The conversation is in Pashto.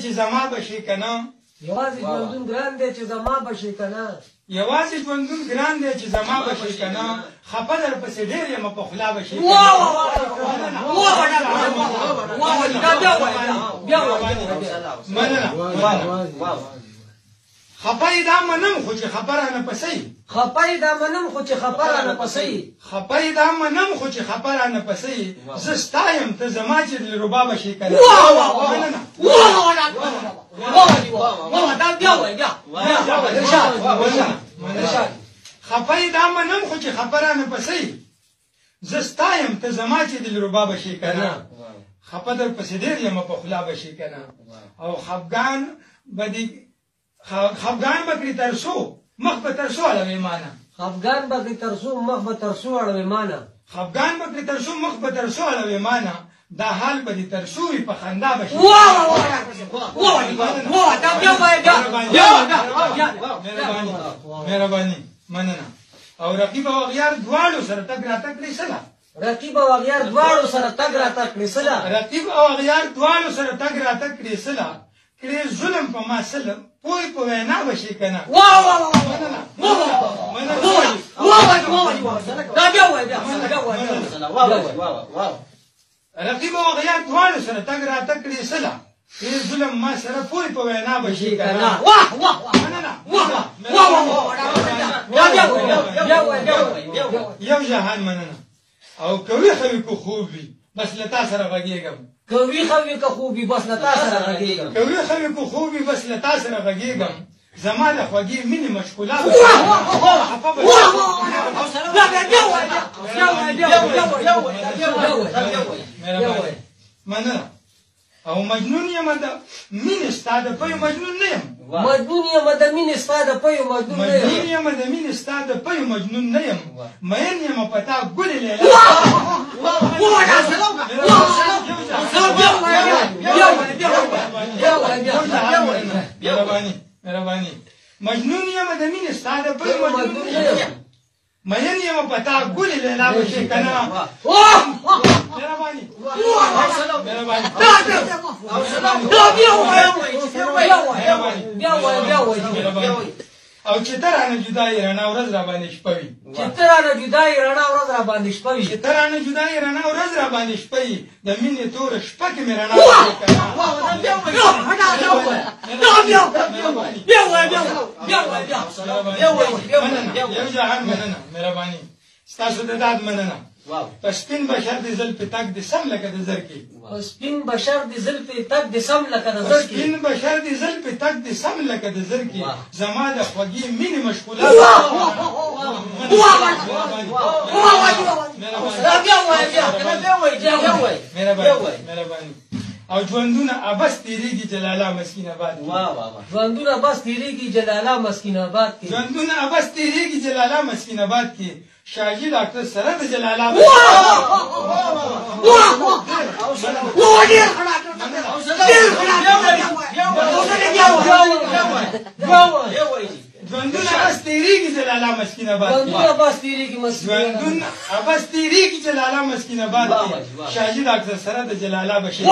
چې زما بشي کنه یوازې ژوندون ګران دی چې زما بشي کنه یوازې ژوندون ګران دی چې زما بشي کنه خپه در پسې ډېر یم په خوله بشي خپه دا منم خو چې خبر نه پسې خپه دا منم خو چې خبر نه پسې خپه دا منم خو چې خبر نه پسې زه ستایم ته زما چې دلربا بشي کنه خپه دا منم خو چې خبر نه پسې زه ستایم ته زما چې دلربا بشي کنه خپه در پسې ډېر یم په خوله بشي کنه او خفګان بکړي تر څو مخ به تر څو اړوي مانه خفګان بکړي تر څو مخ به تر څو اړوي مانه خفګان بکړي تر څو مخ به تر څو اړوي مانه دا حال به دې تر څو وي په خندا بشي مهرباني مننه او رقیب او اغیار دواړو سره تګ راتګ کړي سلا رقیب او اغیار دواړو سره تګ راتګ کړي سلا رقیب او اغیار دواړو سره تګ راتګ کړي سلا کړي ظلم په ما سلم پوی په وینا بشي کنه رقیب او اغیار دواړو سره تګ راتګ کړي سلا کړي ظلم ما سره پوی په وینا بشي کنه یو جهان مننه او کوي خوي کو خوب وي بس لتا سره غږیږم کوي خوي کو خوب وي بس لتا سره غږیږم کوي خوي کو خوب وي بس لتا سره غږیږم زما د خوږی مینه مشغوله مننه او مجنون یم د مینې ستا د پيو مجنون نه یم مجنون یم د مینې ستا د پيو مجنون نه یم مجنون یم د مینې ستا د پيو مجنون نه یم مین یم پتا ګل لیلا مهرباني مجنون یم د مینې ستا د پيو مجنون نه یم مین یم پتا ګل لیلا بشي کنه مهرباني او چې ترانه جدای رڼا ورځ را باندې شپوي چې ترانه جدای رڼا ورځ را باندې شپوي چې ترانه جدای رڼا ورځ را باندې شپوي د مینې تور شپه کې مې رڼا یو جهان مننه مهرباني ستاسو د داد مننه سپین بشر د زلفې تک د سم لکه د زرکې سپین بشر د زلفې تک د سم لکه د زرکې سپین بشر د زلفې تک د سم لکه د زرکې زما د خوږې مینې مشغوله مهرباني او ژوندونه ابس تیریږي جلاله مسکین آباد ژوندونه ابس تیریږي جلاله مسکین آباد کې ژوندونه ابس تیریږي جلاله مسکین آباد کې شاهي ډاکټر سره د جلاله ژوندونه ابس تیریږي جلاله مسکین آباد ژوندونه ابس تیریږي ژوندونه ابس تیریږي جلاله مسکین آباد کې شاهي ډاکټر سره د جلاله بشي